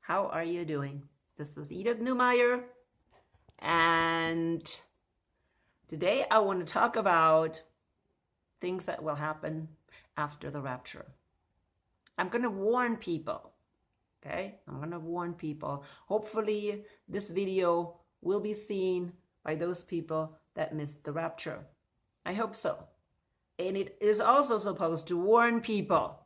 How are you doing? This is Edith Newmeyer, and today I want to talk about things that will happen after the rapture. I'm going to warn people, okay? I'm going to warn people. Hopefully this video will be seen by those people that missed the rapture. I hope so. And it is also supposed to warn people.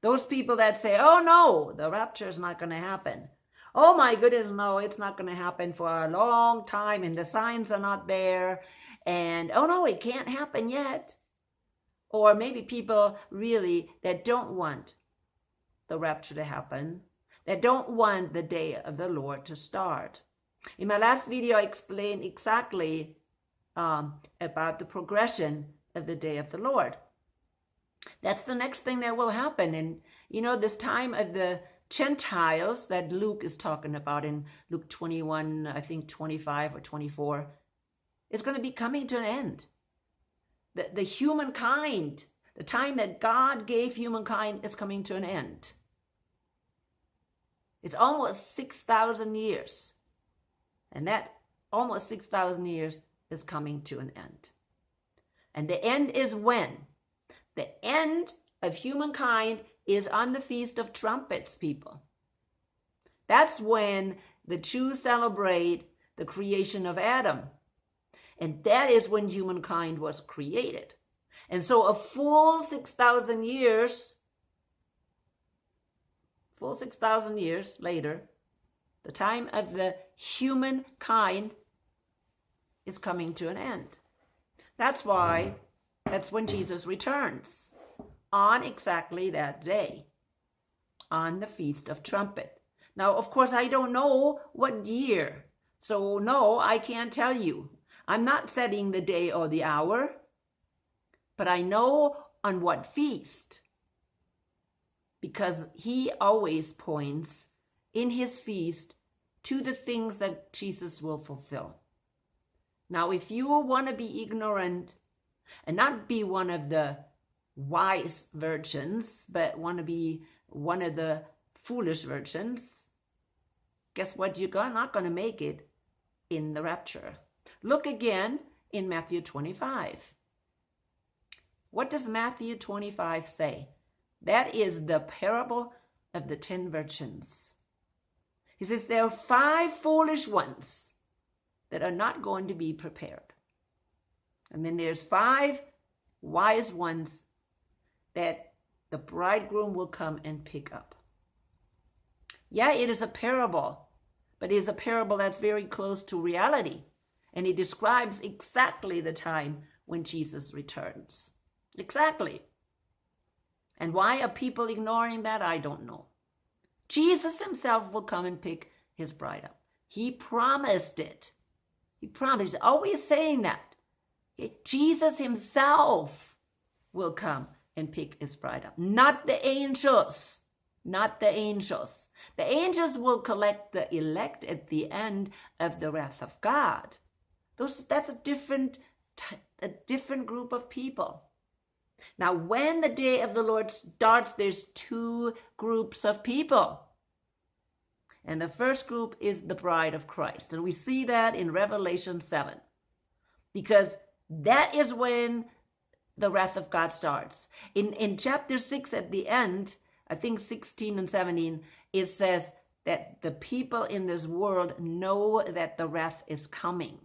Those people that say, oh no, the rapture is not going to happen. Oh my goodness, no, it's not going to happen for a long time and the signs are not there. And oh no, it can't happen yet. Or maybe people really that don't want the rapture to happen, that don't want the day of the Lord to start. In my last video, I explained exactly about the progression of the day of the Lord. That's the next thing that will happen. And you know, this time of the Gentiles that Luke is talking about in Luke 21, I think 25 or 24, is going to be coming to an end. The humankind, the time that God gave humankind is coming to an end. It's almost 6,000 years. And that almost 6,000 years is coming to an end. And the end is when? The end of humankind is on the Feast of Trumpets, people. That's when the Jews celebrate the creation of Adam. And that is when humankind was created. And so a full 6,000 years later, the time of the humankind is coming to an end. That's when Jesus returns, on exactly that day, on the Feast of Trumpets. Now, of course, I don't know what year, so no, I can't tell you. I'm not setting the day or the hour, but I know on what feast, because he always points in his feast to the things that Jesus will fulfill. Now, if you want to be ignorant and not be one of the wise virgins, but want to be one of the foolish virgins, guess what? You're not going to make it in the rapture. Look again in Matthew 25. What does Matthew 25 say? That is the parable of the 10 virgins. He says there are 5 foolish ones that are not going to be prepared. And then there's 5 wise ones that the bridegroom will come and pick up. Yeah, it is a parable, but it is a parable that's very close to reality. And it describes exactly the time when Jesus returns. Exactly. And why are people ignoring that? I don't know. Jesus himself will come and pick his bride up. He promised it. He promised, always saying that. Jesus himself will come and pick his bride up. Not the angels. Not the angels. The angels will collect the elect at the end of the wrath of God. That's a different group of people. Now, when the day of the Lord starts, there's 2 groups of people. And the first group is the bride of Christ. And we see that in Revelation 7. Because that is when the wrath of God starts. In chapter 6 at the end, I think 16 and 17, it says that the people in this world know that the wrath is coming.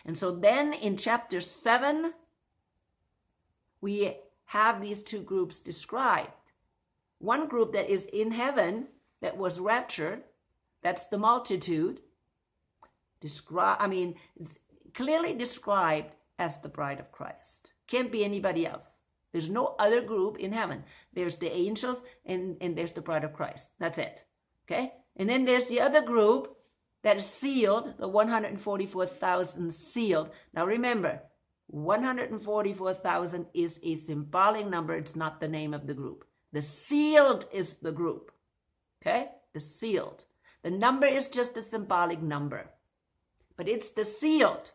And so then in chapter 7, we have these 2 groups described. One group that is in heaven, that was raptured, that's the multitude, clearly described as the bride of Christ. Can't be anybody else. There's no other group in heaven. There's the angels and there's the bride of Christ. That's it. Okay? And then there's the other group that is sealed, the 144,000 sealed. Now remember, 144,000 is a symbolic number. It's not the name of the group. The sealed is the group. Okay? The sealed. The number is just a symbolic number. But it's the sealed.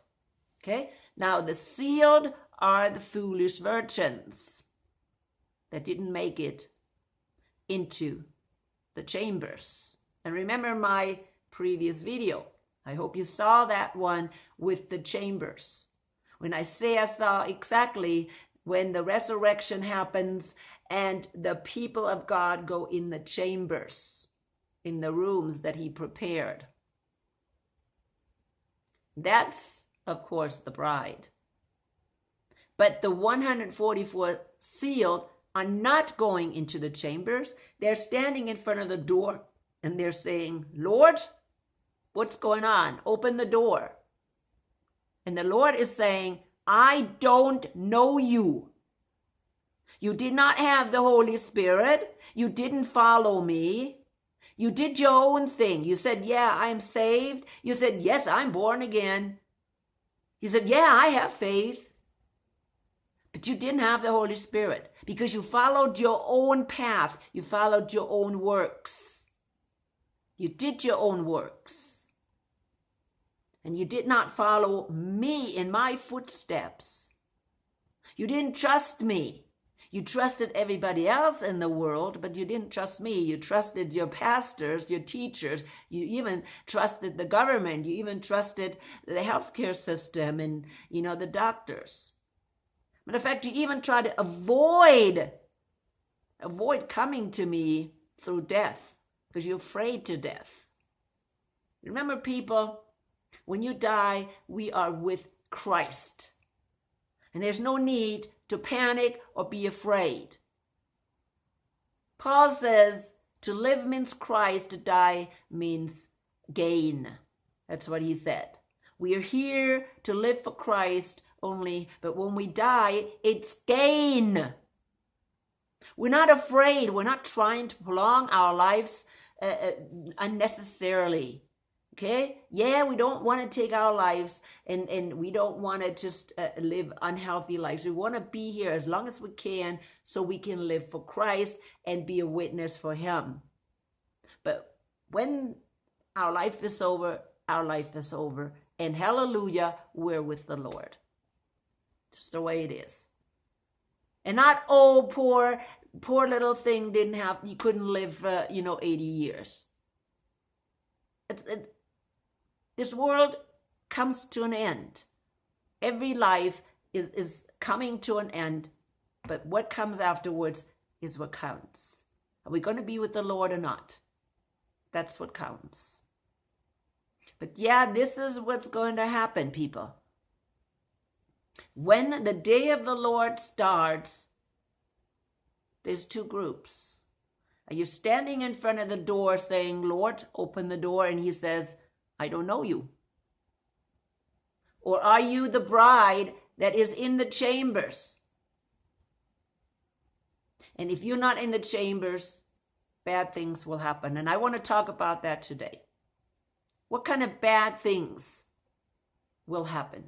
Okay? Now the sealed are the foolish virgins that didn't make it into the chambers. And remember my previous video. I hope you saw that one with the chambers. When I say I saw exactly when the resurrection happens and the people of God go in the chambers, in the rooms that he prepared. That's, of course, the bride. But the 144 sealed are not going into the chambers. They're standing in front of the door and they're saying, Lord, what's going on? Open the door. And the Lord is saying, I don't know you. You did not have the Holy Spirit. You didn't follow me. You did your own thing. You said, yeah, I'm saved. You said, yes, I'm born again. You said, yeah, I have faith. But you didn't have the Holy Spirit because you followed your own path. You followed your own works. You did your own works. And you did not follow me in my footsteps. You didn't trust me. You trusted everybody else in the world, but you didn't trust me. You trusted your pastors, your teachers. You even trusted the government. You even trusted the healthcare system and, the doctors. Matter of fact, you even tried to avoid coming to me through death because you're afraid to death. Remember, people, when you die, we are with Christ. And there's no need to panic or be afraid. Paul says to live means Christ, to die means gain. That's what he said. We are here to live for Christ only, but when we die, it's gain. We're not afraid. We're not trying to prolong our lives unnecessarily. Okay? Yeah, we don't want to take our lives and we don't want to just live unhealthy lives. We want to be here as long as we can so we can live for Christ and be a witness for him. But when our life is over, our life is over. And hallelujah, we're with the Lord. Just the way it is. And not, oh, poor little thing you couldn't live, 80 years. This world comes to an end. Every life is coming to an end, but what comes afterwards is what counts. Are we going to be with the Lord or not? That's what counts. But yeah, this is what's going to happen, people. When the day of the Lord starts, there's two groups. Are you standing in front of the door saying, Lord, open the door, and he says, I don't know you? Or are you the bride that is in the chambers? And if you're not in the chambers, bad things will happen. And I want to talk about that today. What kind of bad things will happen?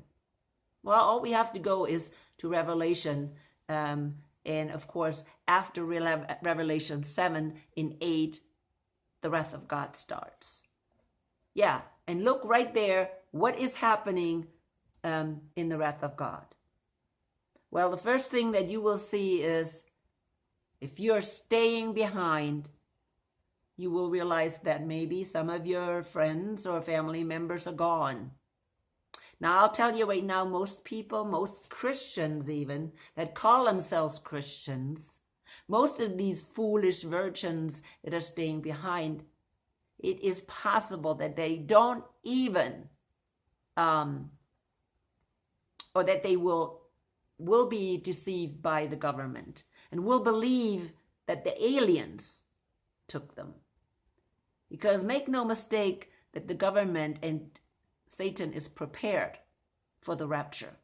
Well, all we have to go is to Revelation. And of course, after Revelation 7 and 8, the wrath of God starts. Yeah, and look right there, what is happening in the wrath of God? Well, the first thing that you will see is if you're staying behind, you will realize that maybe some of your friends or family members are gone. Now, I'll tell you right now, most people, most Christians even, that call themselves Christians, most of these foolish virgins that are staying behind, it is possible that they don't even, or that they will be deceived by the government and will believe that the aliens took them. Because make no mistake that the government and Satan is prepared for the rapture.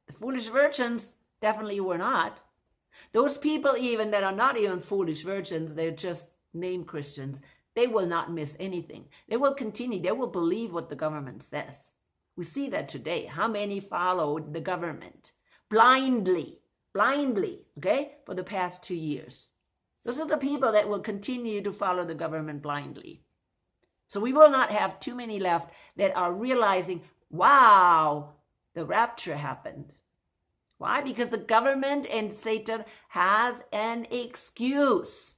The foolish virgins definitely were not. Those people even that are not even foolish virgins, they're just named Christians, they will not miss anything. They will continue. They will believe what the government says. We see that today. How many followed the government blindly, okay, for the past 2 years? Those are the people that will continue to follow the government blindly. So we will not have too many left that are realizing, wow, the rapture happened. Why? Because the government and Satan has an excuse.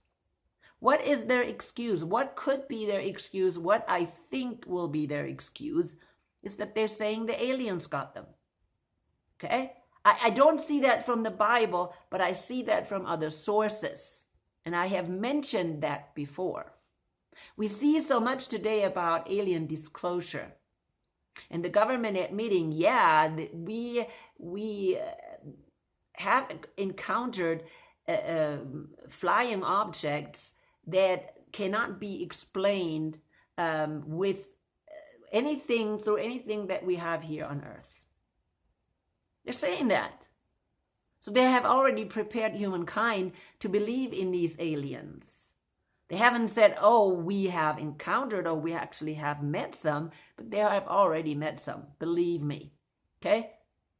What is their excuse? What could be their excuse? What I think will be their excuse is that they're saying the aliens got them. Okay? I don't see that from the Bible, but I see that from other sources. And I have mentioned that before. We see so much today about alien disclosure. And the government admitting, yeah, we have encountered flying objects that cannot be explained with anything, through anything that we have here on Earth. They're saying that. So they have already prepared humankind to believe in these aliens. They haven't said, oh, we have encountered or we actually have met some, but they have already met some, believe me. Okay?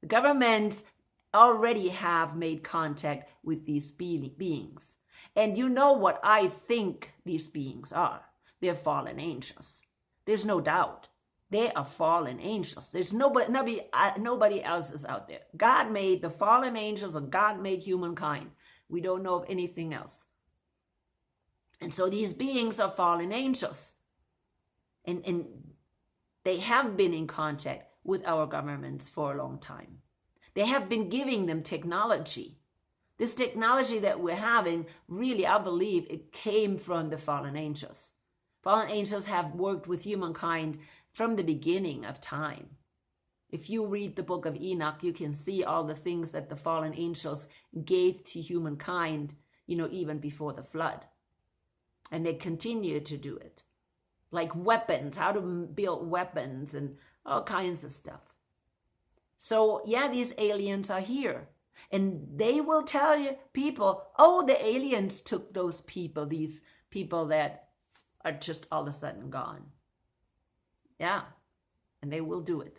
The governments already have made contact with these beings. And you know what I think these beings are. They're fallen angels. There's no doubt. They are fallen angels. There's nobody else is out there. God made the fallen angels and God made humankind. We don't know of anything else. And so these beings are fallen angels. And they have been in contact with our governments for a long time. They have been giving them technology. This technology that we're having, really, I believe it came from the fallen angels. Fallen angels have worked with humankind from the beginning of time. If you read the book of Enoch, you can see all the things that the fallen angels gave to humankind, even before the flood. And they continue to do it. Like weapons, how to build weapons and all kinds of stuff. So, yeah, these aliens are here. And they will tell you, people, oh, the aliens took those people, these people that are just all of a sudden gone. Yeah, and they will do it.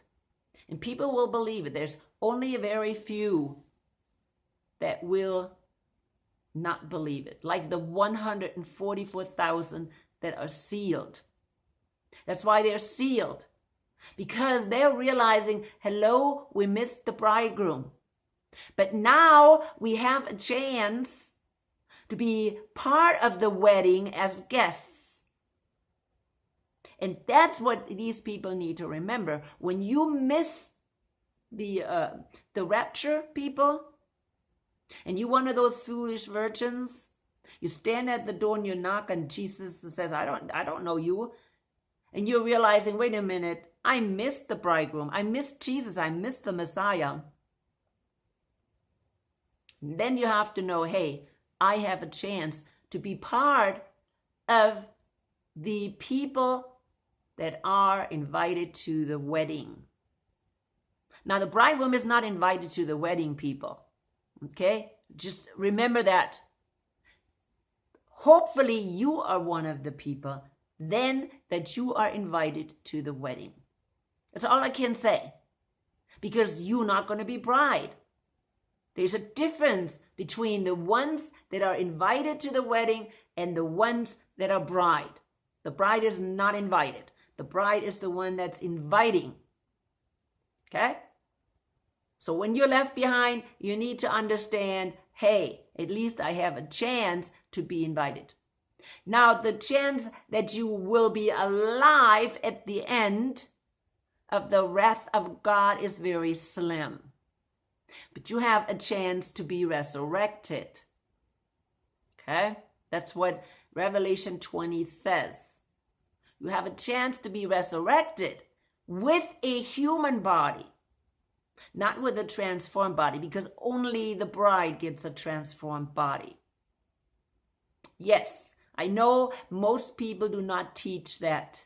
And people will believe it. There's only a very few that will not believe it. Like the 144,000 that are sealed. That's why they're sealed. Because they're realizing, hello, we missed the bridegroom. But now we have a chance to be part of the wedding as guests. And that's what these people need to remember. When you miss the rapture, people, and you're one of those foolish virgins, you stand at the door and you knock, and Jesus says, I don't know you. And you're realizing, wait a minute, I missed the bridegroom. I missed Jesus. I missed the Messiah. And then you have to know, hey, I have a chance to be part of the people that are invited to the wedding. Now, the bridegroom is not invited to the wedding, people. Okay? Just remember that. Hopefully, you are one of the people then that you are invited to the wedding. That's all I can say. Because you're not going to be bride. There's a difference between the ones that are invited to the wedding and the ones that are bride. The bride is not invited. The bride is the one that's inviting. Okay? So when you're left behind, you need to understand, hey, at least I have a chance to be invited. Now, the chance that you will be alive at the end of the wrath of God is very slim. But you have a chance to be resurrected. Okay? That's what Revelation 20 says. You have a chance to be resurrected with a human body. Not with a transformed body, because only the bride gets a transformed body. Yes, I know most people do not teach that.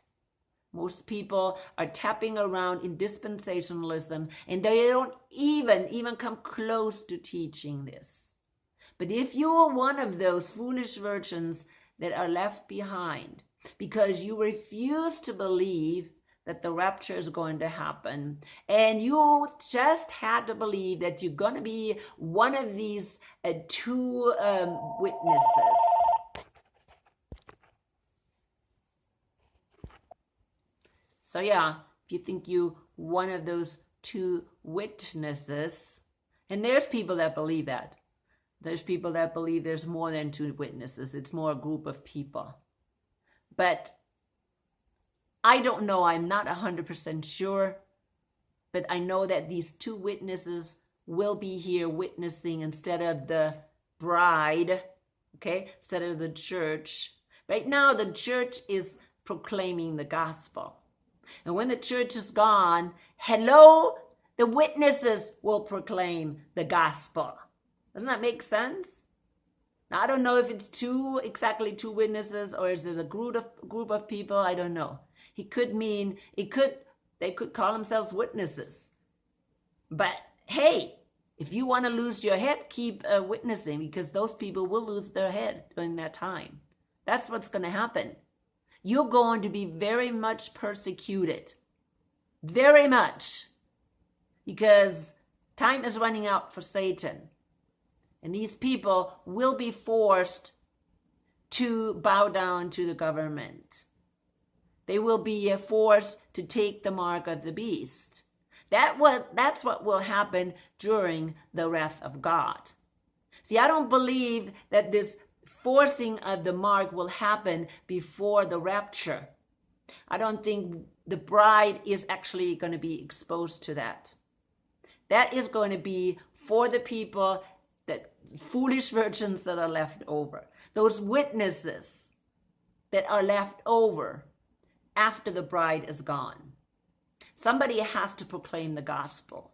Most people are tapping around in dispensationalism, and they don't even come close to teaching this. But if you are one of those foolish virgins that are left behind because you refuse to believe that the rapture is going to happen, and you just had to believe that you're going to be one of these two witnesses. So yeah, if you think you one of those two witnesses, and there's people that believe that. There's people that believe there's more than 2 witnesses. It's more a group of people. But I don't know. I'm not 100% sure. But I know that these 2 witnesses will be here witnessing instead of the bride, okay, instead of the church. Right now, the church is proclaiming the gospel. And when the church is gone, hello, the witnesses will proclaim the gospel. Doesn't that make sense? Now, I don't know if it's exactly 2 witnesses, or is it a group of people? I don't know. They could call themselves witnesses. But hey, if you want to lose your head, keep witnessing, because those people will lose their head during that time. That's what's going to happen. You're going to be very much persecuted. Very much. Because time is running out for Satan. And these people will be forced to bow down to the government. They will be forced to take the mark of the beast. That's what will happen during the wrath of God. See, I don't believe that this forcing of the mark will happen before the rapture. I don't think the bride is actually going to be exposed to that. That is going to be for the people, that foolish virgins that are left over. Those witnesses that are left over after the bride is gone. Somebody has to proclaim the gospel,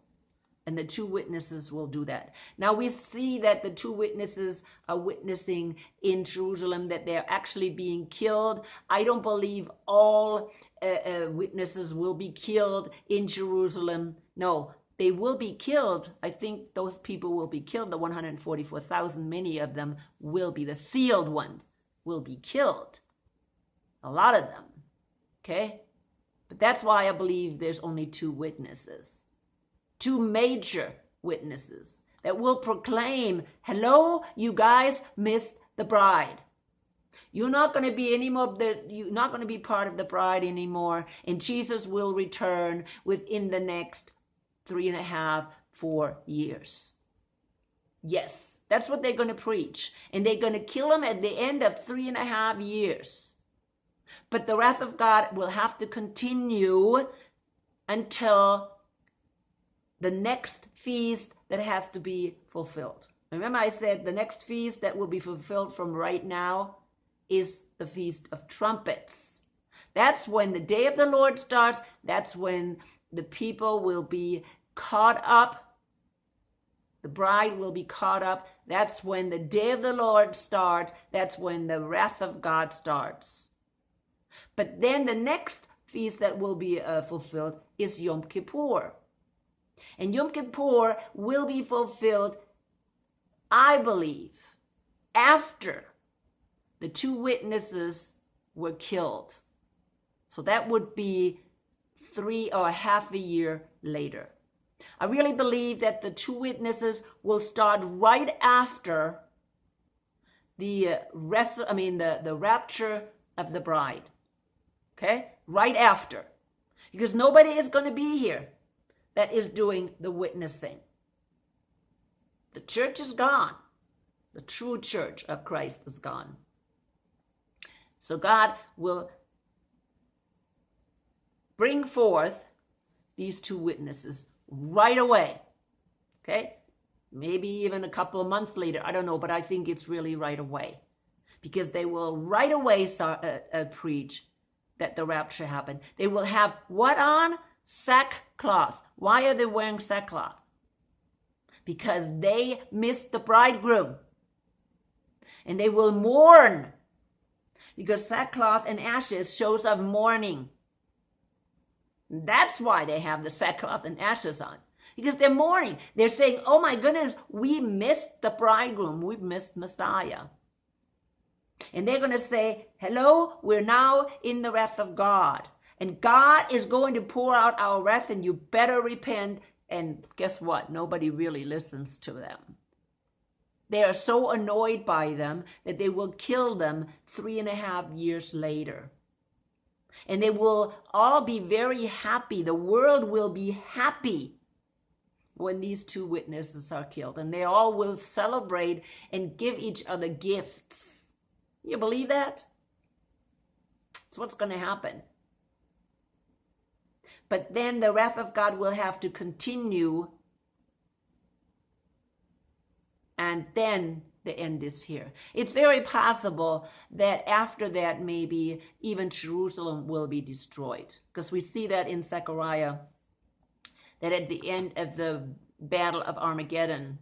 and the 2 witnesses will do that. Now we see that the 2 witnesses are witnessing in Jerusalem, that they're actually being killed. I don't believe all witnesses will be killed in Jerusalem. No, they will be killed. I think those people will be killed. The 144,000, many of them will be. The sealed ones will be killed. A lot of them. Okay? But that's why I believe there's only 2 witnesses. 2 major witnesses that will proclaim, hello, you guys missed the bride. You're not going to be you're not going to be part of the bride anymore, and Jesus will return within the next 3.5, 4 years. Yes, that's what they're going to preach. And they're going to kill him at the end of 3.5 years. But the wrath of God will have to continue until the next feast that has to be fulfilled. Remember I said the next feast that will be fulfilled from right now is the Feast of Trumpets. That's when the day of the Lord starts. That's when the people will be caught up. The bride will be caught up. That's when the day of the Lord starts. That's when the wrath of God starts. But then the next feast that will be fulfilled is Yom Kippur. And Yom Kippur will be fulfilled, I believe, after the 2 witnesses were killed. So that would be 3 or half a year later. I really believe that the 2 witnesses will start right after the rapture of the bride. Okay? Right after. Because nobody is going to be here that is doing the witnessing. The church is gone. The true church of Christ is gone. So God will bring forth these 2 witnesses right away. Okay? Maybe even a couple of months later. I don't know, but I think it's really right away. Because they will right away preach that the rapture happened. They will have what on? Sackcloth. Why are they wearing sackcloth? Because they missed the bridegroom. And they will mourn. Because sackcloth and ashes shows of mourning. That's why they have the sackcloth and ashes on. Because they're mourning. They're saying, oh my goodness, we missed the bridegroom. We missed Messiah. And they're going to say, hello, we're now in the wrath of God. And God is going to pour out our wrath, and you better repent. And guess what? Nobody really listens to them. They are so annoyed by them that they will kill them 3.5 years later. And they will all be very happy. The world will be happy when these two witnesses are killed, and they all will celebrate and give each other gifts. You believe that? That's what's going to happen. But then the wrath of God will have to continue, and then the end is here. It's very possible that after that, maybe even Jerusalem will be destroyed, because we see that in Zechariah, that at the end of the Battle of Armageddon,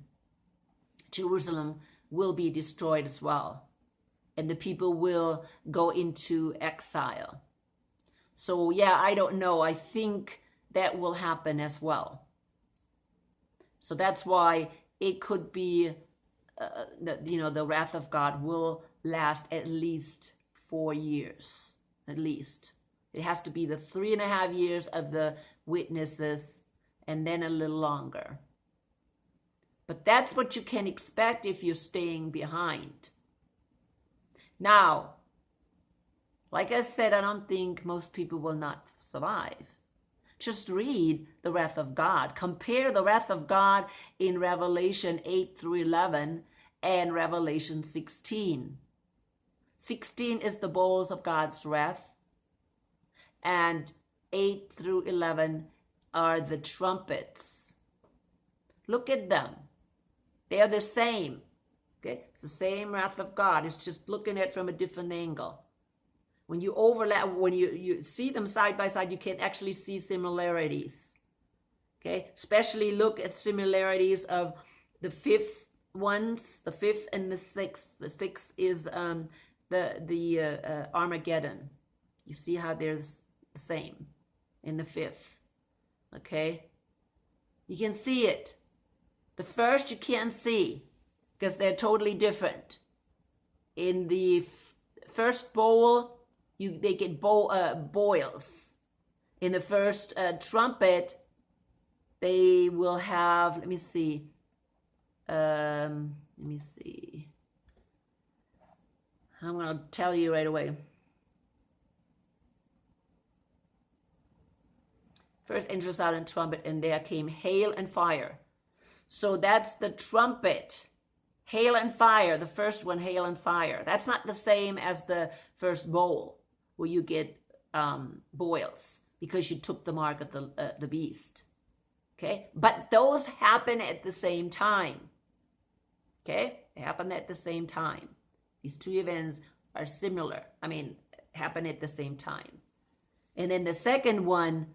Jerusalem will be destroyed as well, and the people will go into exile. So yeah, I don't know. I think that will happen as well. So that's why it could be, the wrath of God will last at least 4 years. At least. It has to be the 3.5 years of the witnesses, and then a little longer. But that's what you can expect if you're staying behind. Now, like I said, I don't think most people will not survive. Just read the wrath of God. Compare the wrath of God in Revelation 8 through 11 and Revelation 16. 16 is the bowls of God's wrath, and 8 through 11 are the trumpets. Look at them. They are the same. Okay? It's the same wrath of God. It's just looking at it from a different angle. When you overlap, when you see them side by side, you can actually see similarities. Okay? Especially look at similarities of the fifth ones, the fifth and the sixth. The sixth is the Armageddon. You see how they're the same in the fifth. Okay? You can see it. The first you can't see because they're totally different. In the first bowl, they get boils. In the first trumpet, they will have, let me see. I'm going to tell you right away. First angel sounded a trumpet, and there came hail and fire. So that's the trumpet. Hail and fire, the first one, hail and fire. That's not the same as the first bowl, where you get boils, because you took the mark of the beast. Okay? But those happen at the same time. Okay? They happen at the same time. These two events are similar. Happen at the same time. And then the second one,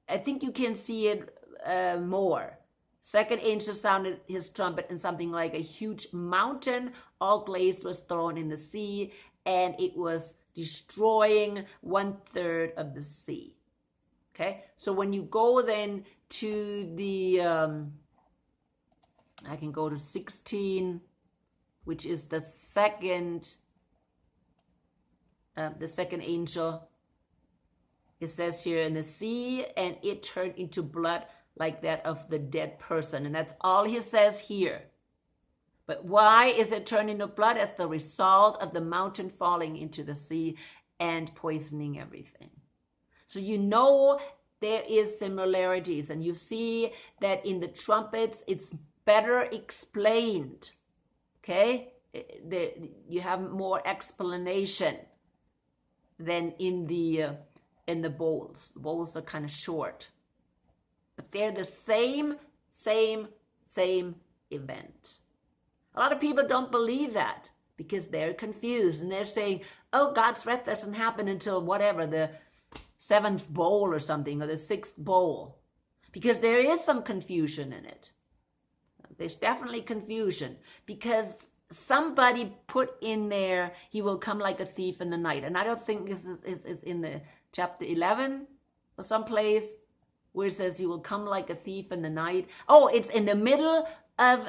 I think you can see it more. Second angel sounded his trumpet, and something like a huge mountain, all glazed, was thrown in the sea, and it was destroying 1/3 of the sea. Okay? So when you go then to the, I can go to 16, which is the second angel. It says here, in the sea, and it turned into blood like that of the dead person. And that's all he says here. But why is it turned into blood? That's the result of the mountain falling into the sea and poisoning everything. So you know there is similarities, and you see that in the trumpets it's better explained. Okay? You have more explanation than in the bowls. The bowls are kind of short. But they're the same event. A lot of people don't believe that because they're confused, and they're saying, oh, God's wrath doesn't happen until whatever, the 7th bowl or something, or the 6th bowl. Because there is some confusion in it. There's definitely confusion, because somebody put in there, he will come like a thief in the night. And I don't think it's in the chapter 11 or someplace where it says he will come like a thief in the night. Oh, it's in the middle of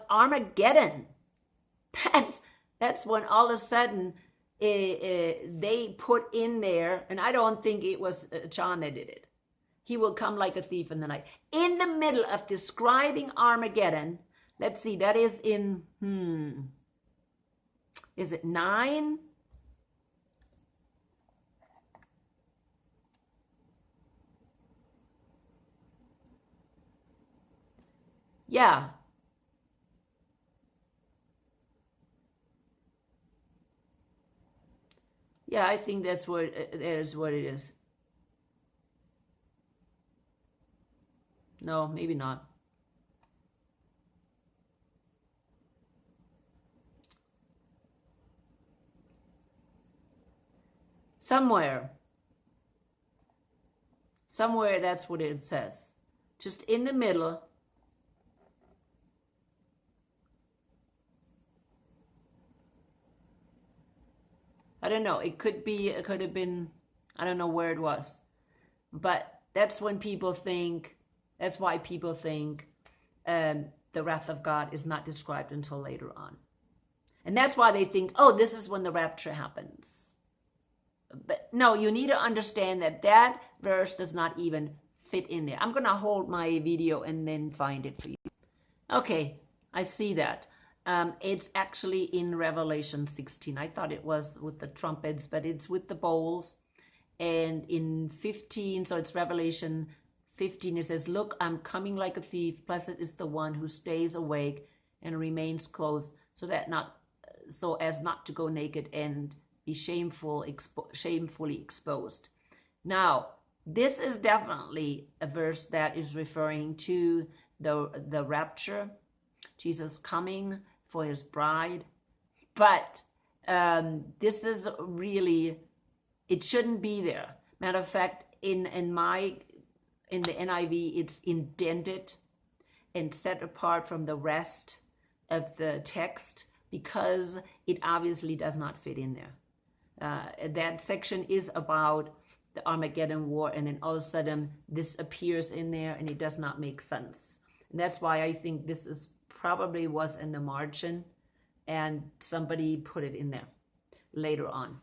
Armageddon. That's when all of a sudden they put in there, and I don't think it was John that did it. He will come like a thief in the night. In the middle of describing Armageddon, let's see, that is in, is it 9? Yeah. Yeah, I think that's what it is. What it is. No, maybe not. Somewhere, that's what it says. Just in the middle. I don't know. It could be. It could have been. I don't know where it was, but that's when people think. That's why people think the wrath of God is not described until later on, and that's why they think, oh, this is when the rapture happens. But no, you need to understand that that verse does not even fit in there. I'm gonna hold my video and then find it for you. Okay, I see that. It's actually in Revelation 16. I thought it was with the trumpets, but it's with the bowls. And in 15, so it's Revelation 15, it says, look, I'm coming like a thief. Blessed is the one who stays awake and remains clothed, so as not to go naked and be shamefully exposed. Now, this is definitely a verse that is referring to the rapture, Jesus coming for his bride. But this is really, it shouldn't be there. Matter of fact, in the NIV, it's indented and set apart from the rest of the text because it obviously does not fit in there. That section is about the Armageddon war, and then all of a sudden this appears in there and it does not make sense. And that's why I think this is probably was in the margin and somebody put it in there later on.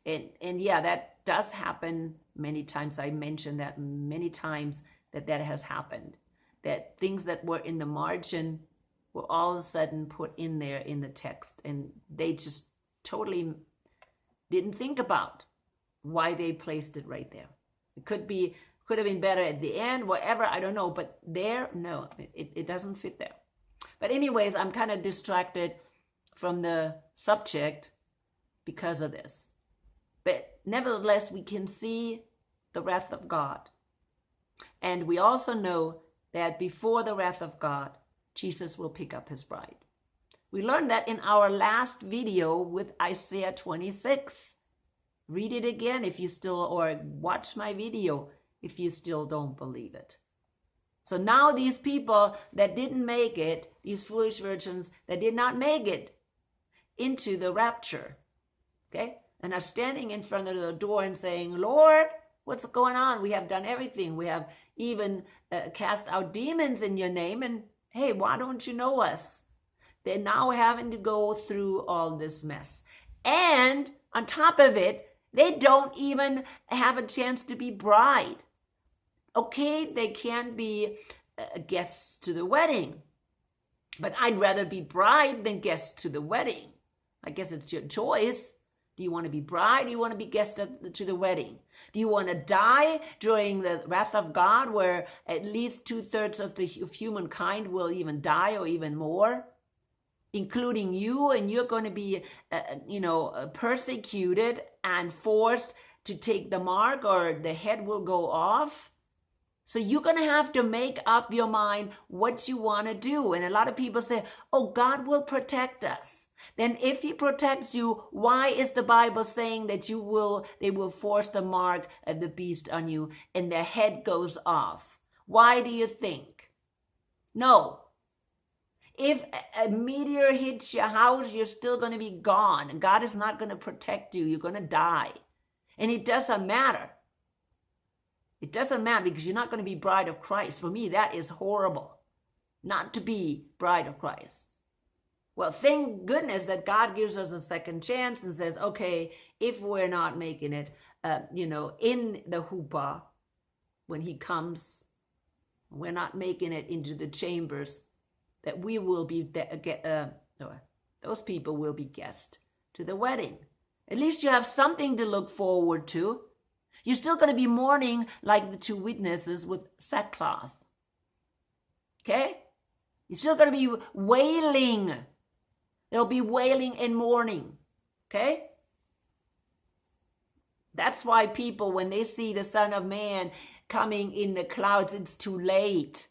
And yeah, that does happen many times. I mentioned that many times that has happened. That things that were in the margin were all of a sudden put in there in the text, and they just totally didn't think about why they placed it right there. It could have been better at the end, whatever, I don't know, but there, no, it doesn't fit there. But anyways, I'm kind of distracted from the subject because of this. But nevertheless, we can see the wrath of God. And we also know that before the wrath of God, Jesus will pick up his bride. We learned that in our last video with Isaiah 26. Read it again if you still, or watch my video if you still don't believe it. So now these people that didn't make it, these foolish virgins that did not make it into the rapture, okay, and are standing in front of the door and saying, Lord, what's going on? We have done everything. We have even cast out demons in your name, and hey, why don't you know us? They're now having to go through all this mess. And on top of it, they don't even have a chance to be bride. Okay, they can be guests to the wedding, but I'd rather be bride than guest to the wedding. I guess it's your choice. Do you want to be bride? Do you want to be guest to the wedding? Do you want to die during the wrath of God, where at least 2/3 of humankind will even die, or even more, including you, and you're going to be, persecuted and forced to take the mark, or the head will go off? So you're going to have to make up your mind what you want to do. And a lot of people say, oh, God will protect us. Then if he protects you, why is the Bible saying that they will force the mark of the beast on you and the head goes off? Why do you think? No. If a meteor hits your house, you're still going to be gone. God is not going to protect you. You're going to die. And it doesn't matter. It doesn't matter, because you're not going to be bride of Christ. For me, that is horrible, not to be bride of Christ. Well, thank goodness that God gives us a second chance and says, okay, if we're not making it, in the chuppah, when he comes, we're not making it into the chambers, that we will be, those people will be guests to the wedding. At least you have something to look forward to. You're still going to be mourning like the two witnesses with sackcloth. Okay? You're still going to be wailing. There'll be wailing and mourning. Okay? That's why people, when they see the Son of Man coming in the clouds, it's too late.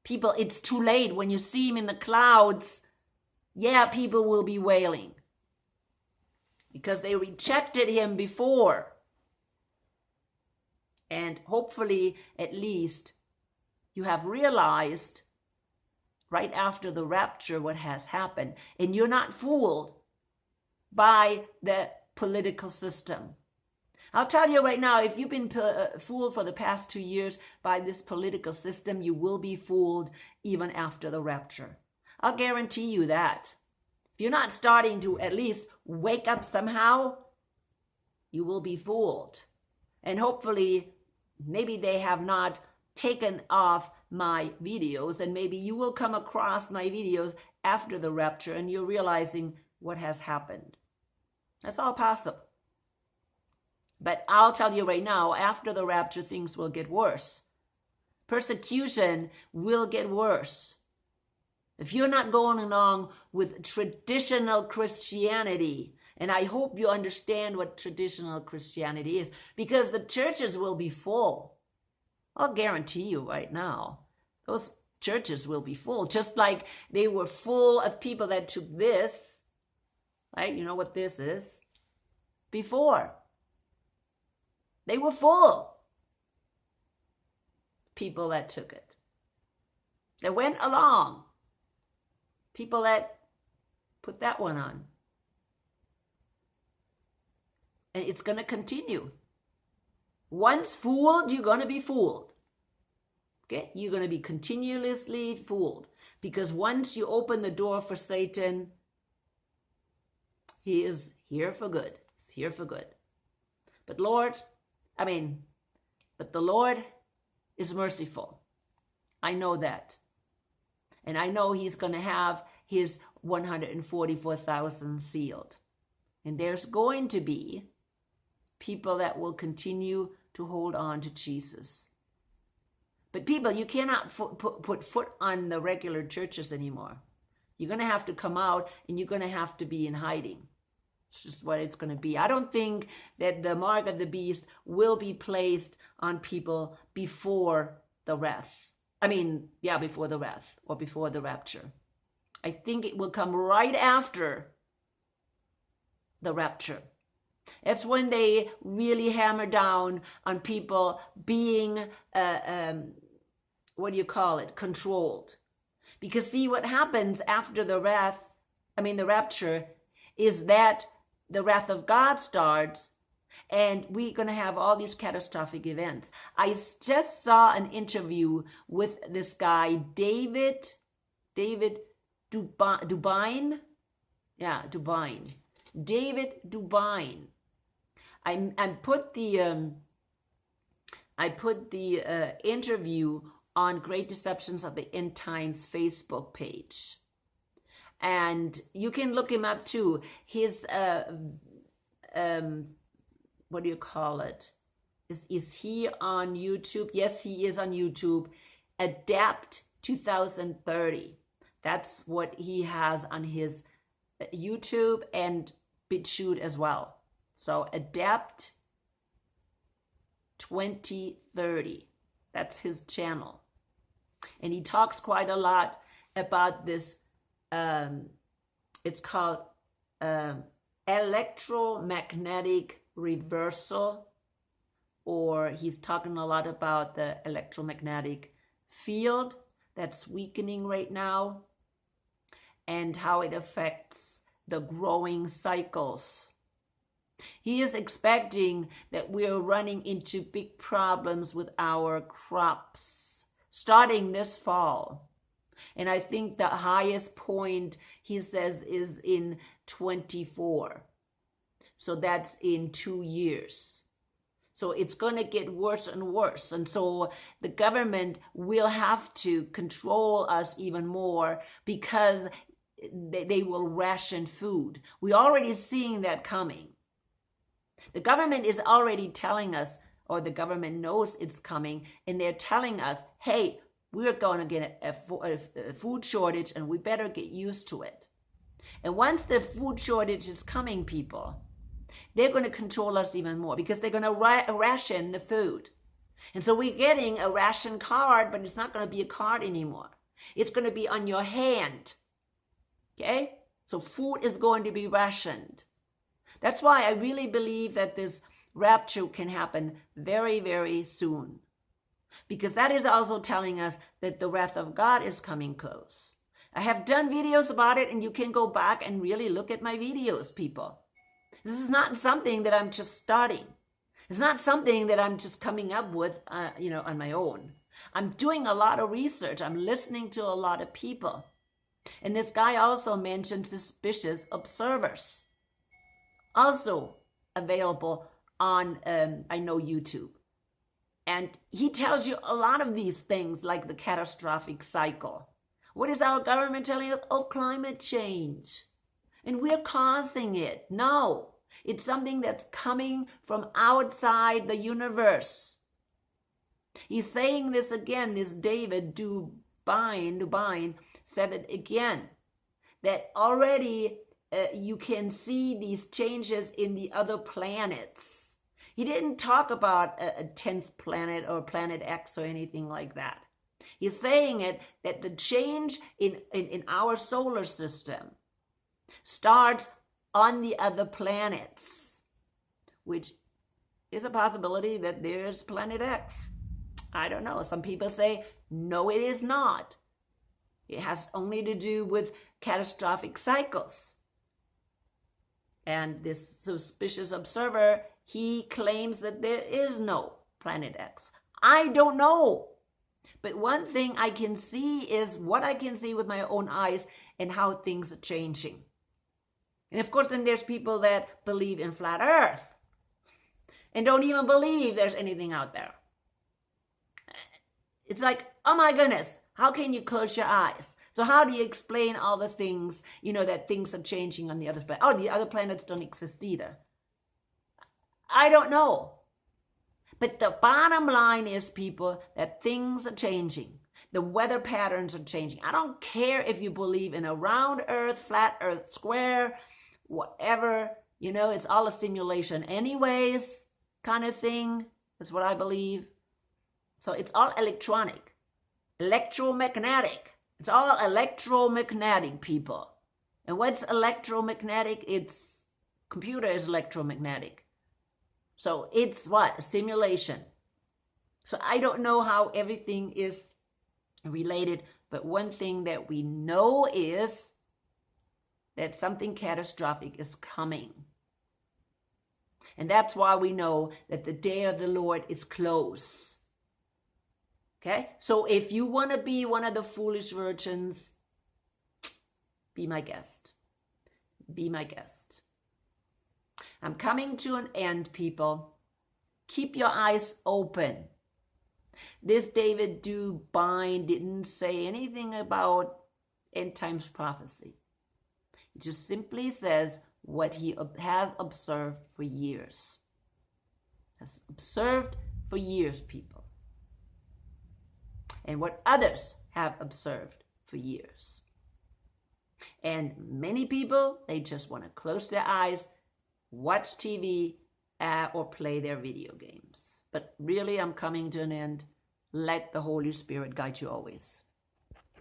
People, it's too late. When you see him in the clouds, yeah, people will be wailing. Because they rejected him before. And hopefully, at least, you have realized right after the rapture what has happened. And you're not fooled by the political system. I'll tell you right now, if you've been fooled for the past 2 years by this political system, you will be fooled even after the rapture. I'll guarantee you that. If you're not starting to at least wake up somehow, you will be fooled. And hopefully, maybe they have not taken off my videos, and maybe you will come across my videos after the rapture and you're realizing what has happened. That's all possible. But I'll tell you right now, after the rapture, things will get worse. Persecution will get worse. If you're not going along with traditional Christianity, and I hope you understand what traditional Christianity is, because the churches will be full. I'll guarantee you right now, those churches will be full, just like they were full of people that took this, right? You know what this is? Before. They were full. People that took it. They went along. People that put that one on. And it's going to continue. Once fooled, you're going to be fooled. Okay? You're going to be continuously fooled. Because once you open the door for Satan, he is here for good. He's here for good. But the Lord is merciful. I know that. And I know he's going to have his 144,000 sealed. And there's going to be people that will continue to hold on to Jesus. But people, you cannot put foot on the regular churches anymore. You're going to have to come out and you're going to have to be in hiding. It's just what it's going to be. I don't think that the mark of the beast will be placed on people before the wrath. Before the wrath or before the rapture. I think it will come right after the rapture. That's when they really hammer down on people being, controlled. Because see, what happens after the rapture is that the wrath of God starts, and we're going to have all these catastrophic events. I just saw an interview with this guy, David Dubine. Yeah, Dubine. David Dubine. I put the interview on Great Deceptions of the End Times Facebook page. And you can look him up too. His, Is he on YouTube? Yes, he is on YouTube. Adapt 2030. That's what he has on his YouTube and BitChute as well. So Adapt 2030. That's his channel. And he talks quite a lot about this. It's called electromagnetic reversal, or he's talking a lot about the electromagnetic field that's weakening right now and how it affects the growing cycles. He is expecting that we are running into big problems with our crops starting this fall. And I think the highest point, he says, is in 24. So that's in 2 years. So it's going to get worse and worse. And so the government will have to control us even more because they will ration food. We're already seeing that coming. The government is already telling us, or the government knows it's coming, and they're telling us, hey, we're going to get a food shortage, and we better get used to it. And once the food shortage is coming, people, they're going to control us even more because they're going to ration the food. And so we're getting a ration card, but it's not going to be a card anymore. It's going to be on your hand. Okay? So food is going to be rationed. That's why I really believe that this rapture can happen very, very soon. Because that is also telling us that the wrath of God is coming close. I have done videos about it, and you can go back and really look at my videos, people. This is not something that I'm just starting. It's not something that I'm just coming up with, on my own. I'm doing a lot of research. I'm listening to a lot of people. And this guy also mentioned suspicious observers. Also available on, YouTube. And he tells you a lot of these things, like the catastrophic cycle. What is our government telling us? Oh, climate change. And we're causing it. No, it's something that's coming from outside the universe. He's saying this again, this David Dubine said it again, that already you can see these changes in the other planets. He didn't talk about a 10th planet or planet X or anything like that. He's saying that the change in our solar system starts on the other planets, which is a possibility that there's planet X. I don't know. Some people say, no, it is not. It has only to do with catastrophic cycles. And this suspicious observer, he claims that there is no planet X. I don't know. But one thing I can see is what I can see with my own eyes and how things are changing. And of course, then there's people that believe in flat earth and don't even believe there's anything out there. It's like, oh my goodness, how can you close your eyes? So how do you explain all the things, that things are changing on the other planet? Oh, the other planets don't exist either. I don't know. But the bottom line is, people, that things are changing. The weather patterns are changing. I don't care if you believe in a round earth, flat earth, square, whatever. It's all a simulation anyways, kind of thing. That's what I believe. So it's all electronic, electromagnetic. It's all electromagnetic, people. And what's electromagnetic? Computer is electromagnetic. So it's what? A simulation. So I don't know how everything is related, but one thing that we know is that something catastrophic is coming. And that's why we know that the day of the Lord is close. Okay? So if you want to be one of the foolish virgins, be my guest. Be my guest. I'm coming to an end, people. Keep your eyes open. This David Dubine didn't say anything about end times prophecy. He just simply says what he has observed for years. Has observed for years, people. And what others have observed for years. And many people, they just want to close their eyes, watch TV, or play their video games. But really, I'm coming to an end. Let the Holy Spirit guide you always.